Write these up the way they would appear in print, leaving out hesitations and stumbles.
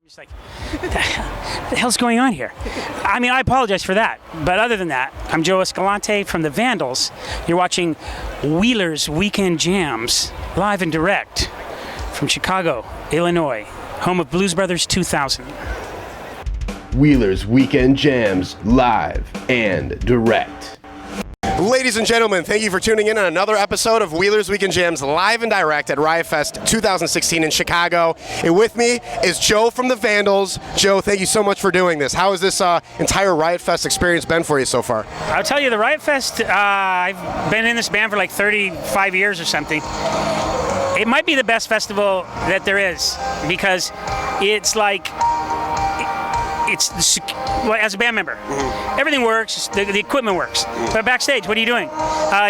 Just like, what the hell's going on here? I mean, I apologize for that. But other than that, I'm Joe Escalante from the Vandals. You're watching Wheeler's Weekend Jams, live and direct from Chicago, Illinois, home of Blues Brothers 2000. Wheeler's Weekend Jams, live and direct. Ladies and gentlemen, thank you for tuning in on another episode of Wheeler's Weekend Jams live and direct at Riot Fest 2016 in Chicago. And with me is Joe from the Vandals. Joe, thank you so much for doing this. How has this entire Riot Fest experience been for you so far? I'll tell you, the Riot Fest, I've been in this band for like 35 years or something. It might be the best festival that there is because it's like, as a band member, everything works, the equipment works. But backstage, what are you doing?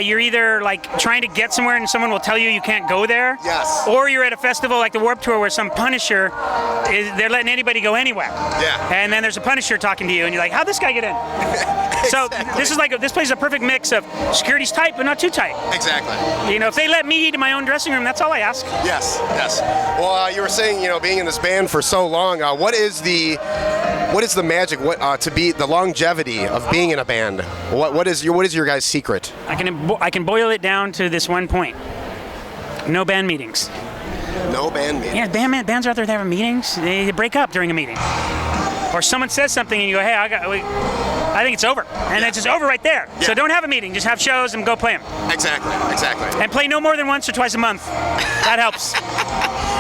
You're either like trying to get somewhere and someone will tell you can't go there. Yes. Or you're at a festival like the Warped Tour where some Punisher, they're letting anybody go anywhere. Yeah. And then there's a Punisher talking to you and you're like, how'd this guy get in? So this place is a perfect mix of security's tight but not too tight. Exactly. You know, if they let me into my own dressing room, that's all I ask. Yes, yes. Well, you were saying, being in this band for so long, what is the magic? To be the longevity of being in a band? What is your guys' secret? I can boil it down to this one point: no band meetings. No band meetings. Yeah, bands are out there having meetings. They break up during a meeting, or someone says something and you go, "Hey, I think it's over," and it's just over right there. Yeah. So don't have a meeting. Just have shows and go play them. Exactly. And play no more than once or twice a month. That helps.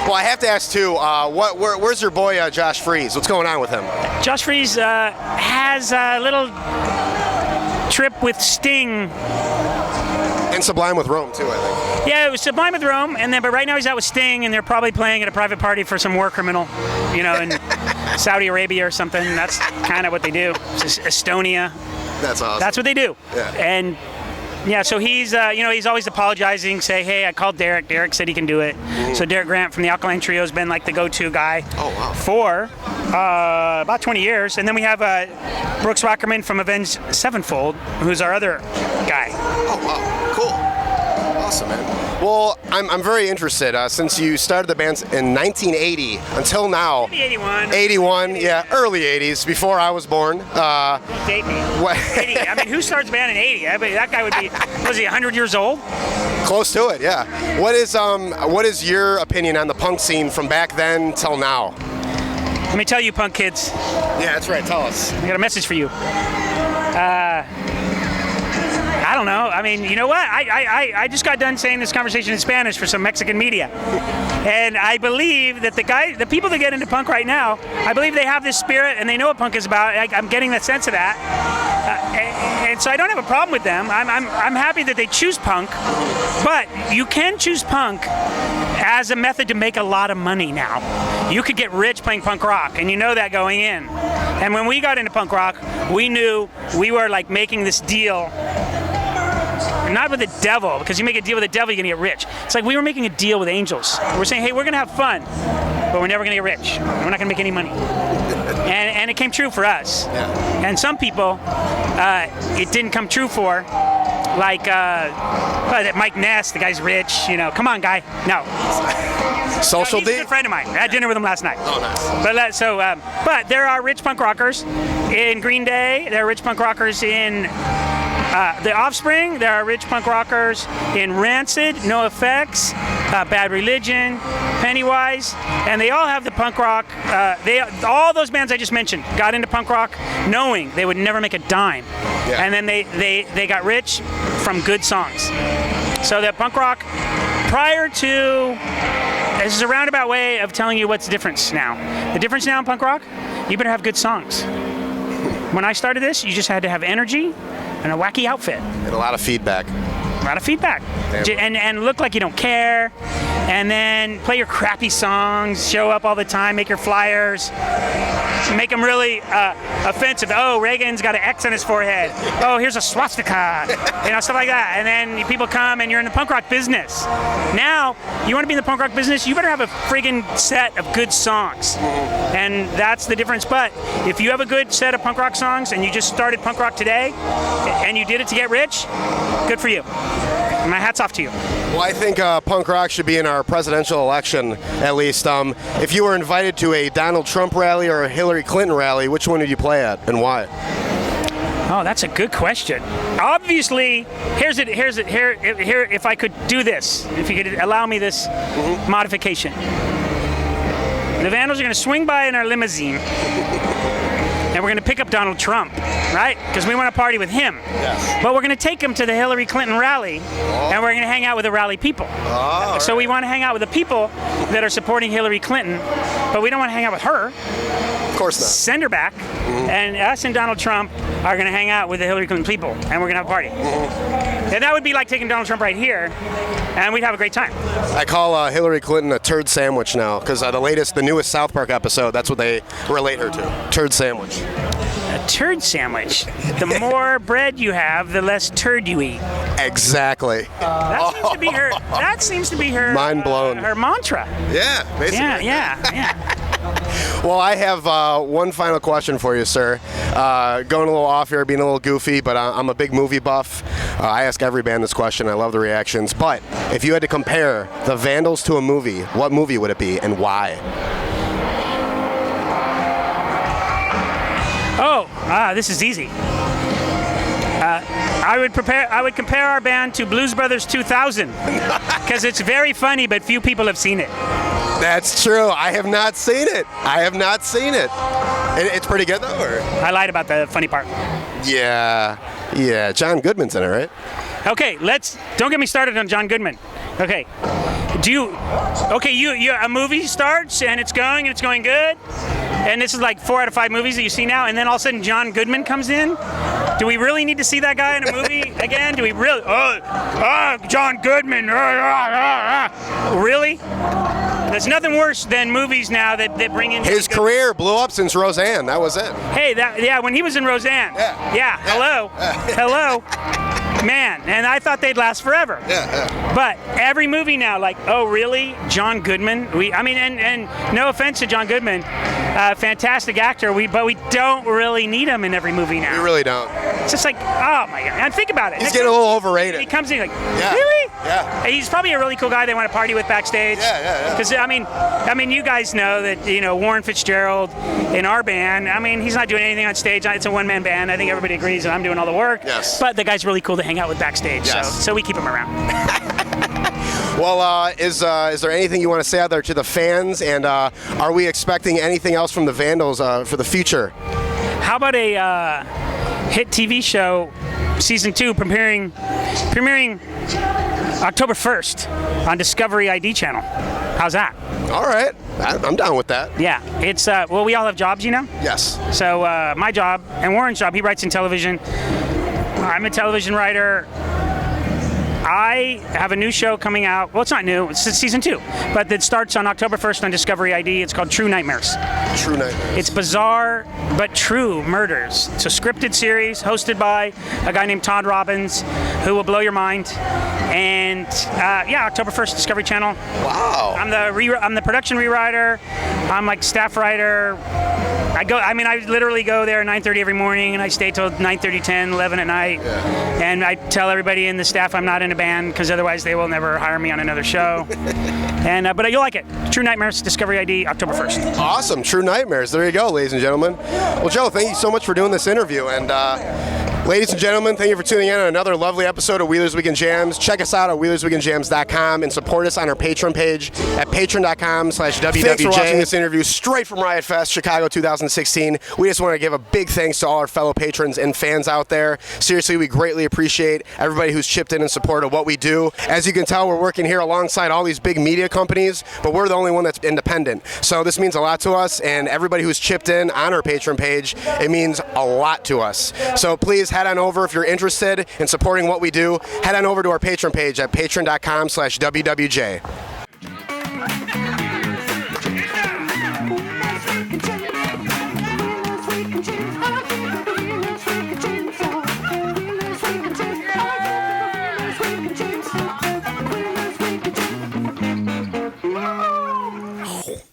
Well, I have to ask too. Where's your boy Josh Freese? What's going on with him? Josh Freese has a little trip with Sting. And Sublime with Rome too, I think. Yeah, it was Sublime with Rome, but right now he's out with Sting, and they're probably playing at a private party for some war criminal, in Saudi Arabia or something. That's kind of what they do. It's Estonia. That's awesome. That's what they do. Yeah. And yeah, so he's he's always apologizing, say, hey, I called Derek. Derek said he can do it. So Derek Grant from the Alkaline Trio has been like the go-to guy for about 20 years. And then we have Brooks Rockerman from Avenged Sevenfold, who's our other guy. Oh, wow. Cool. Awesome, man. Well, I'm very interested. Since you started the band in 1980 until now. Maybe 81. 81, yeah, early 80s, before I was born. Don't date me. 80. I mean, who starts a band in 80? I mean, that guy would be, was he 100 years old? Close to it, yeah. What is your opinion on the punk scene from back then till now? Let me tell you, punk kids. Yeah, that's right. Tell us. I got a message for you. I don't know. I mean, you know what? I just got done saying this conversation in Spanish for some Mexican media. And I believe that the people that get into punk right now, I believe they have this spirit and they know what punk is about. I'm getting that sense of that. And so I don't have a problem with them. I'm happy that they choose punk. But you can choose punk as a method to make a lot of money now. You could get rich playing punk rock, and you know that going in. And when we got into punk rock, we knew we were like making this deal. Not with the devil, because you make a deal with the devil, you're gonna get rich. It's like we were making a deal with angels. We're saying, hey, we're gonna have fun, but we're never gonna get rich. We're not gonna make any money. And it came true for us. Yeah. And some people, it didn't come true for, like Mike Ness, the guy's rich, come on, guy. No. Social he's a good friend of mine. I had dinner with him last night. Oh, nice. But there are rich punk rockers in Green Day. There are rich punk rockers in The Offspring. There are rich punk rockers in Rancid, NoFX, Bad Religion, Pennywise, and they all have the punk rock. All those bands I just mentioned got into punk rock knowing they would never make a dime, and then they got rich from good songs. So that punk rock, prior to, this is a roundabout way of telling you what's the difference now. The difference now in punk rock, you better have good songs. When I started this, you just had to have energy and a wacky outfit. And a lot of feedback. And look like you don't care, and then play your crappy songs, show up all the time, make your flyers, make them really offensive. Oh, Reagan's got an X on his forehead. Oh, here's a swastika, stuff like that. And then people come and you're in the punk rock business. Now, you want to be in the punk rock business, you better have a friggin' set of good songs. And that's the difference. But if you have a good set of punk rock songs and you just started punk rock today and you did it to get rich, good for you. My hat's off to you. Well, I think punk rock should be in our presidential election, at least. If you were invited to a Donald Trump rally or a Hillary Clinton rally, which one would you play at, and why? Oh, that's a good question. Obviously, here, if I could do this, if you could allow me this modification. The Vandals are going to swing by in our limousine, and we're going to pick up Donald Trump, right? Because we want to party with him. Yes. But we're going to take him to the Hillary Clinton rally, and we're going to hang out with the rally people. So we want to hang out with the people that are supporting Hillary Clinton, but we don't want to hang out with her. Of course not. Send her back, and us and Donald Trump are going to hang out with the Hillary Clinton people, and we're going to have a party. And that would be like taking Donald Trump right here, and we'd have a great time. I call Hillary Clinton a turd sandwich now, because the newest South Park episode, that's what they relate her to. Turd sandwich. A turd sandwich. The more bread you have, the less turd you eat. Exactly. That seems to be her. Mind blown. Her mantra. Yeah, basically. Yeah. Well, I have one final question for you, sir. Going a little off here, being a little goofy, but I'm a big movie buff. I ask every band this question. I love the reactions. But if you had to compare the Vandals to a movie, what movie would it be and why? This is easy. I would compare our band to Blues Brothers 2000 because it's very funny, but few people have seen it. That's true. I have not seen it. It's pretty good though, or? I lied about the funny part. Yeah. John Goodman's in it, right? Okay, don't get me started on John Goodman. Okay. A movie starts and it's going good. And this is like 4 out of 5 movies that you see now, and then all of a sudden John Goodman comes in. Do we really need to see that guy in a movie again? Do we really? John Goodman. Really? There's nothing worse than movies now that bring in his career blew up since Roseanne. That was it. Hey, when he was in Roseanne. Yeah. Hello. Man, and I thought they'd last forever. Yeah. But every movie now, like, oh really, John Goodman? And no offense to John Goodman, fantastic actor. But we don't really need him in every movie now. We really don't. It's just like, oh my god! And think about it. He's getting a little overrated. He comes in like, really? Yeah. He's probably a really cool guy they want to party with backstage. Yeah. Because I mean, you guys know that Warren Fitzgerald in our band. I mean, he's not doing anything on stage. It's a one-man band. I think everybody agrees that I'm doing all the work. Yes. But the guy's really cool to hang out with backstage. Yes. So we keep him around. Well, is there anything you want to say out there to the fans? And are we expecting anything else from the Vandals for the future? How about a hit TV show, season 2, premiering October 1st on Discovery ID channel? How's that? All right, I'm down with that. Yeah, it's we all have jobs, Yes. So my job and Warren's job, he writes in television. I'm a television writer. I have a new show coming out. Well, it's not new. It's season 2, but it starts on October 1st on Discovery ID. It's called True Nightmares. True Nightmares. It's bizarre but true murders. It's a scripted series hosted by a guy named Todd Robbins, who will blow your mind. And October 1st, Discovery Channel. Wow. I'm the production rewriter. I'm like staff writer. I literally go there at 9:30 every morning, and I stay till 9:30, 10, 11 at night. Yeah. And I tell everybody in the staff I'm not in a band, because otherwise they will never hire me on another show. But you'll like it. True Nightmares, Discovery ID, October 1st. Awesome. True Nightmares. There you go, ladies and gentlemen. Well, Joe, thank you so much for doing this interview. And ladies and gentlemen, thank you for tuning in on another lovely episode of Wheelers Weekend Jams. Check us out at WheelersWeekendJams.com and support us on our Patreon page at patreon.com/WWJ. Thanks for watching this interview straight from Riot Fest, Chicago 2016. We just want to give a big thanks to all our fellow patrons and fans out there. Seriously, we greatly appreciate everybody who's chipped in support of what we do. As you can tell, we're working here alongside all these big media companies, but we're the only one that's independent. So this means a lot to us, and everybody who's chipped in on our Patreon page, it means a lot to us. So please head on over if you're interested in supporting what we do. Head on over to our Patreon page at patreon.com/WWJ. We can change.